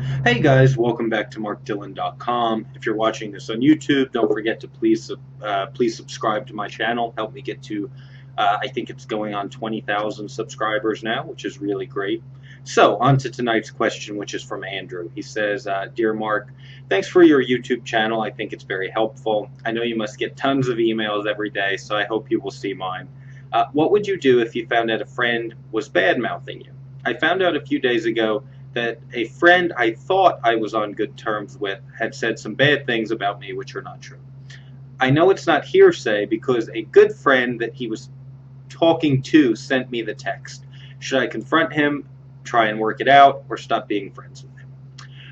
Hey guys, welcome back to markdillon.com. If you're watching this on YouTube, don't forget to please subscribe to my channel. Help me get to I think it's going on 20,000 subscribers now, which is really great. So, on to tonight's question, which is from Andrew. He says, Dear Mark, thanks for your YouTube channel. I think it's very helpful. I know you must get tons of emails every day, so I hope you will see mine. What would you do if you found out a friend was bad-mouthing you? I found out a few days ago that a friend I thought I was on good terms with had said some bad things about me which are not true. I know it's not hearsay because a good friend that he was talking to sent me the text. Should I confront him, try and work it out, or stop being friends with him?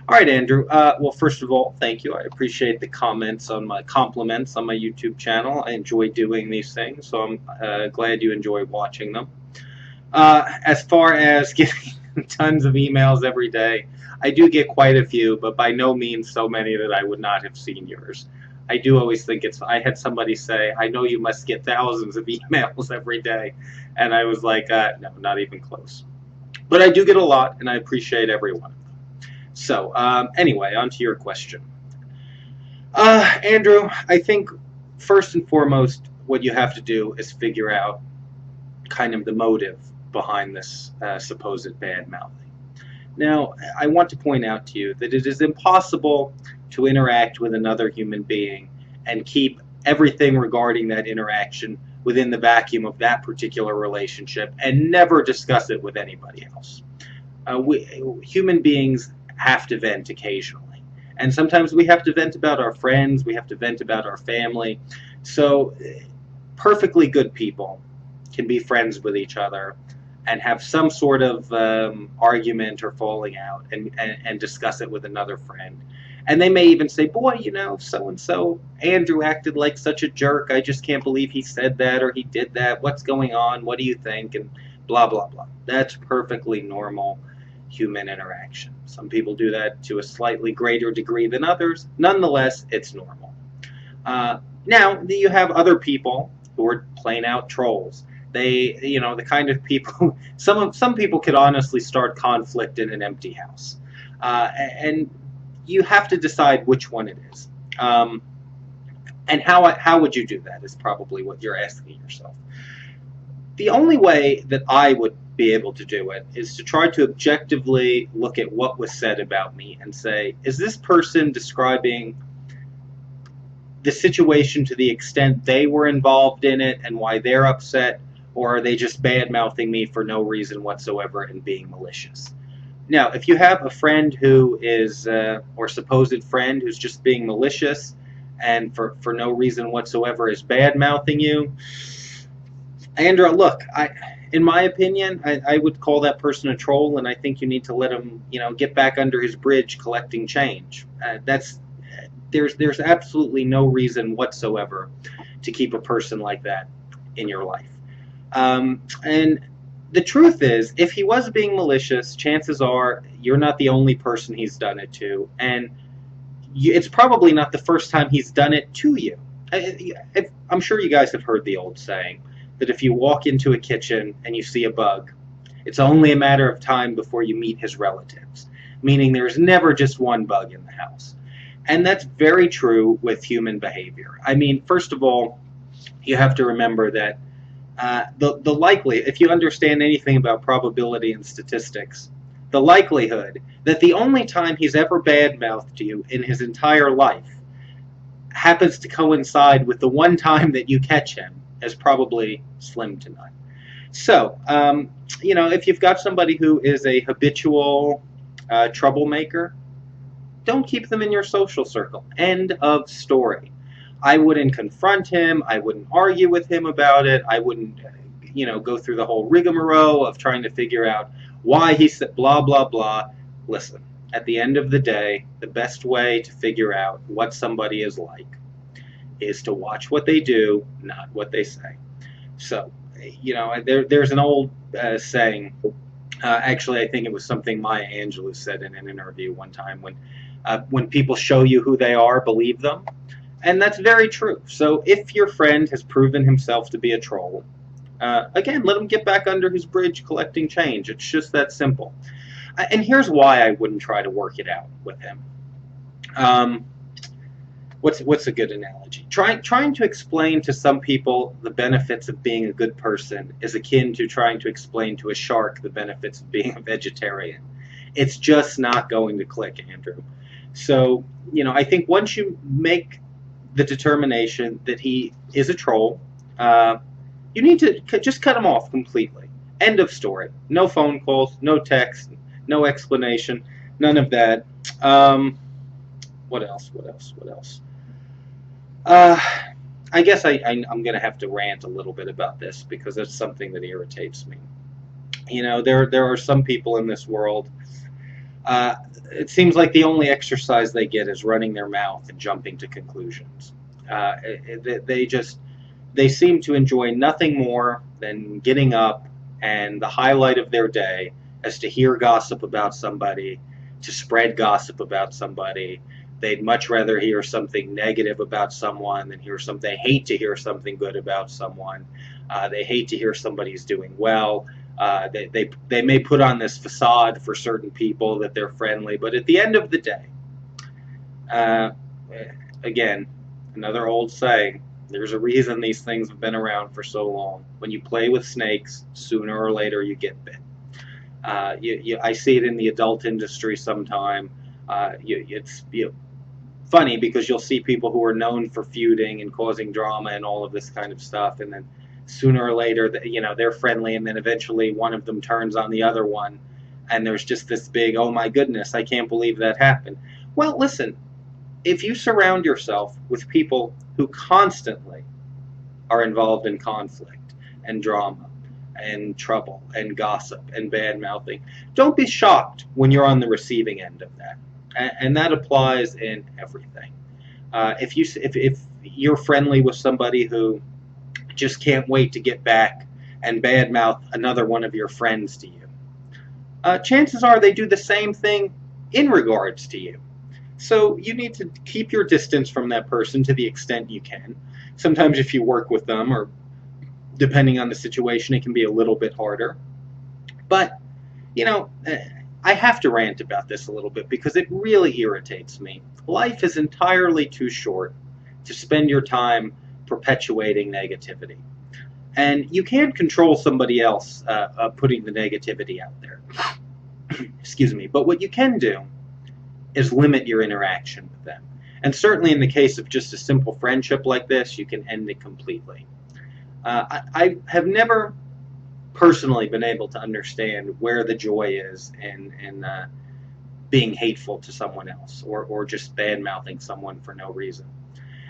All right, Andrew. Well, first of all, thank you. I appreciate the compliments on my YouTube channel. I enjoy doing these things, so I'm glad you enjoy watching them. As far as getting tons of emails every day, I do get quite a few, but by no means so many that I would not have seen yours. I do always think I had somebody say, I know you must get thousands of emails every day. And I was like, no, not even close. But I do get a lot, and I appreciate every one of them. So, anyway, on to your question. Andrew, I think first and foremost, what you have to do is figure out kind of the motive behind this supposed bad mouthing. Now, I want to point out to you that it is impossible to interact with another human being and keep everything regarding that interaction within the vacuum of that particular relationship and never discuss it with anybody else. Human beings have to vent occasionally. And sometimes we have to vent about our friends, we have to vent about our family. So, perfectly good people can be friends with each other and have some sort of argument or falling out and discuss it with another friend. And they may even say, boy, so-and-so, Andrew acted like such a jerk. I just can't believe he said that or he did that. What's going on? What do you think? And blah, blah, blah. That's perfectly normal human interaction. Some people do that to a slightly greater degree than others. Nonetheless, it's normal. Now, you have other people who are plain out trolls. They, the kind of people. Some people could honestly start conflict in an empty house, and you have to decide which one it is. And how would you do that is probably what you're asking yourself. The only way that I would be able to do it is to try to objectively look at what was said about me and say, is this person describing the situation to the extent they were involved in it and why they're upset, or are they just bad-mouthing me for no reason whatsoever and being malicious? Now, if you have a friend who is, or supposed friend who's just being malicious and for no reason whatsoever is bad-mouthing you, Andrew, look, in my opinion, I would call that person a troll, and I think you need to let him, get back under his bridge collecting change. There's absolutely no reason whatsoever to keep a person like that in your life. And the truth is, if he was being malicious, chances are you're not the only person he's done it to, and it's probably not the first time he's done it to you. I'm sure you guys have heard the old saying that if you walk into a kitchen and you see a bug, it's only a matter of time before you meet his relatives, meaning there's never just one bug in the house. And that's very true with human behavior. I mean, first of all, you have to remember that if you understand anything about probability and statistics, the likelihood that the only time he's ever bad-mouthed you in his entire life happens to coincide with the one time that you catch him is probably slim to none. So, if you've got somebody who is a habitual troublemaker, don't keep them in your social circle. End of story. I wouldn't confront him. I wouldn't argue with him about it. I wouldn't, go through the whole rigmarole of trying to figure out why he said blah, blah, blah. Listen, at the end of the day, the best way to figure out what somebody is like is to watch what they do, not what they say. So, there's an old saying. Actually, I think it was something Maya Angelou said in an interview one time when people show you who they are, believe them. And that's very true. So if your friend has proven himself to be a troll, again, let him get back under his bridge collecting change. It's just that simple. And here's why I wouldn't try to work it out with him. Um, what's a good analogy? Trying to explain to some people the benefits of being a good person is akin to trying to explain to a shark the benefits of being a vegetarian. It's just not going to click, Andrew. So, I think once you make the determination that he is a troll, uh, you need to just cut him off completely. End of story. No phone calls, no text, no explanation, none of that. Um, what else? What else? What else? Uh, I guess I'm going to have to rant a little bit about this because it's something that irritates me. There are some people in this world. Uh, it seems like the only exercise they get is running their mouth and jumping to conclusions. They just they seem to enjoy nothing more than getting up and the highlight of their day is to hear gossip about somebody, to spread gossip about somebody. They'd much rather hear something negative about someone than hear something. They hate to hear something good about someone. They hate to hear somebody's doing well. They may put on this facade for certain people that they're friendly, but at the end of the day, uh, again, another old saying, there's a reason these things have been around for so long. When you play with snakes, sooner or later you get bit. I see it in the adult industry sometime. It's funny because you'll see people who are known for feuding and causing drama and all of this kind of stuff, and then sooner or later, they're friendly, and then eventually one of them turns on the other one, and there's just this big, oh my goodness, I can't believe that happened. Well, listen, if you surround yourself with people who constantly are involved in conflict and drama and trouble and gossip and bad mouthing, don't be shocked when you're on the receiving end of that. And that applies in everything. If you're friendly with somebody who just can't wait to get back and badmouth another one of your friends to you, chances are they do the same thing in regards to you. So you need to keep your distance from that person to the extent you can. Sometimes if you work with them, or depending on the situation, it can be a little bit harder. But, you know, I have to rant about this a little bit because it really irritates me. Life is entirely too short to spend your time perpetuating negativity. And you can't control somebody else putting the negativity out there. Excuse me. But what you can do is limit your interaction with them. And certainly in the case of just a simple friendship like this, you can end it completely. I have never personally been able to understand where the joy is in being hateful to someone else, or just bad mouthing someone for no reason.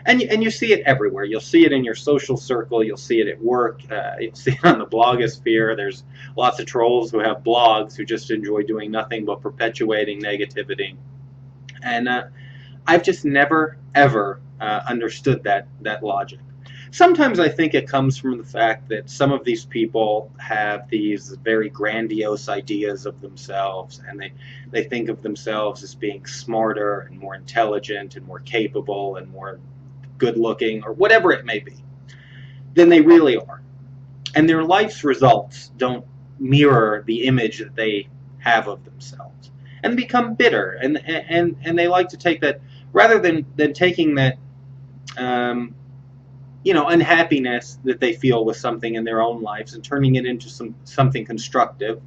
And you see it everywhere. You'll see it in your social circle. You'll see it at work. You'll see it on the blogosphere. There's lots of trolls who have blogs who just enjoy doing nothing but perpetuating negativity. And I've just never ever understood that logic. Sometimes I think it comes from the fact that some of these people have these very grandiose ideas of themselves, and they think of themselves as being smarter and more intelligent and more capable and more good looking, or whatever it may be, than they really are. And their life's results don't mirror the image that they have of themselves, and become bitter, and they like to take that, rather than taking that unhappiness that they feel with something in their own lives and turning it into something constructive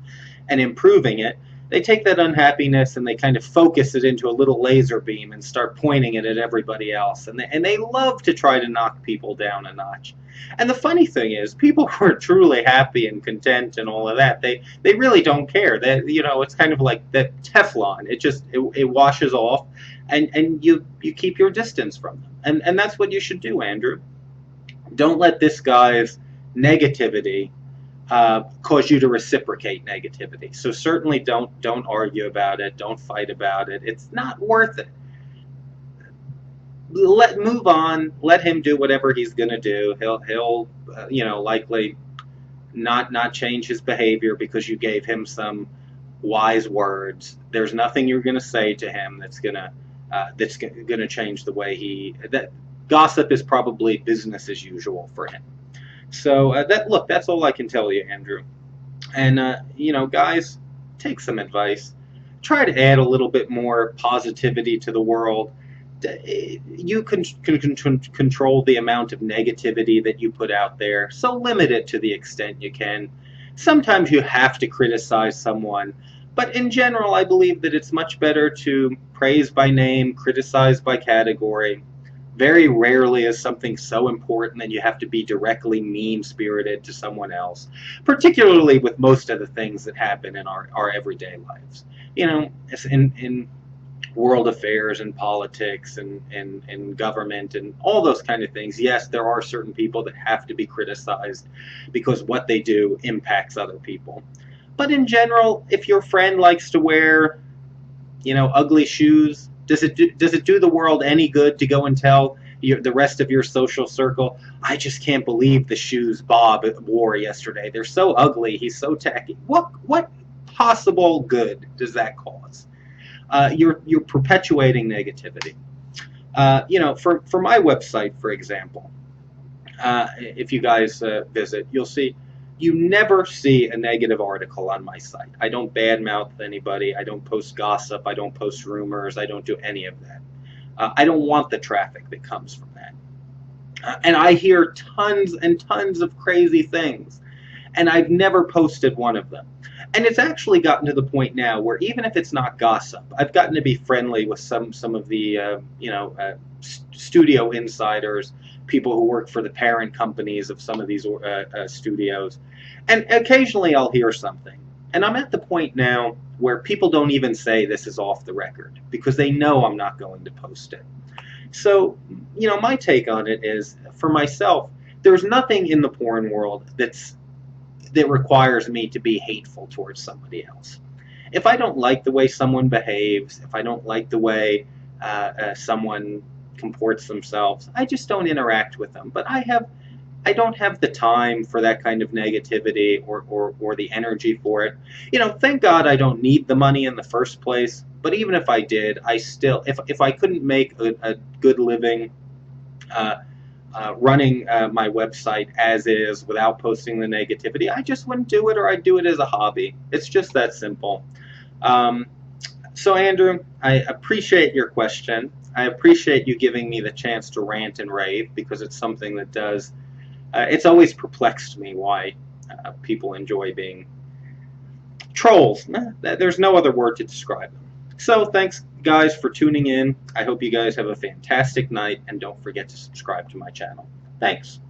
and improving it. They take that unhappiness and they kind of focus it into a little laser beam and start pointing it at everybody else. And they love to try to knock people down a notch. And the funny thing is, people who are truly happy and content and all of that, they really don't care. It's kind of like that Teflon. It washes off, and you keep your distance from them. And that's what you should do, Andrew. Don't let this guy's negativity cause you to reciprocate negativity. So certainly don't argue about it. Don't fight about it. It's not worth it. Move on. Let him do whatever he's going to do. He'll likely not change his behavior because you gave him some wise words. There's nothing you're going to say to him that's going to change the way that. Gossip is probably business as usual for him. So that's all I can tell you, Andrew. And guys, take some advice. try to add a little bit more positivity to the world. You can control the amount of negativity that you put out there, so limit it to the extent you can. Sometimes you have to criticize someone, but in general, I believe that it's much better to praise by name, criticize by category. Very rarely is something so important that you have to be directly mean spirited to someone else, particularly with most of the things that happen in our everyday lives. You know, in world affairs and politics and government and all those kind of things. Yes, there are certain people that have to be criticized because what they do impacts other people. But in general, if your friend likes to wear, ugly shoes, does it do the world any good to go and tell the rest of your social circle, I just can't believe the shoes Bob wore yesterday. They're so ugly. He's so tacky. What possible good does that cause? You're perpetuating negativity. For my website, for example, if you guys visit, you never see a negative article on my site. I don't badmouth anybody. I don't post gossip. I don't post rumors. I don't do any of that. I don't want the traffic that comes from that. And I hear tons and tons of crazy things, and I've never posted one of them. And it's actually gotten to the point now where even if it's not gossip, I've gotten to be friendly with some of the studio insiders, people who work for the parent companies of some of these studios, and occasionally I'll hear something. And I'm at the point now where people don't even say this is off the record because they know I'm not going to post it. So, my take on it is, for myself, there's nothing in the porn world that requires me to be hateful towards somebody else. If I don't like the way someone behaves, if I don't like the way someone comports themselves, I just don't interact with them. But I don't have the time for that kind of negativity or the energy for it. Thank God I don't need the money in the first place. But even if I did, I still, if I couldn't make a good living running my website as is without posting the negativity, I just wouldn't do it, or I'd do it as a hobby. It's just that simple. So, Andrew, I appreciate your question. I appreciate you giving me the chance to rant and rave, because it's something that it's always perplexed me why people enjoy being trolls. There's no other word to describe them. So thanks, guys, for tuning in. I hope you guys have a fantastic night, and don't forget to subscribe to my channel. Thanks.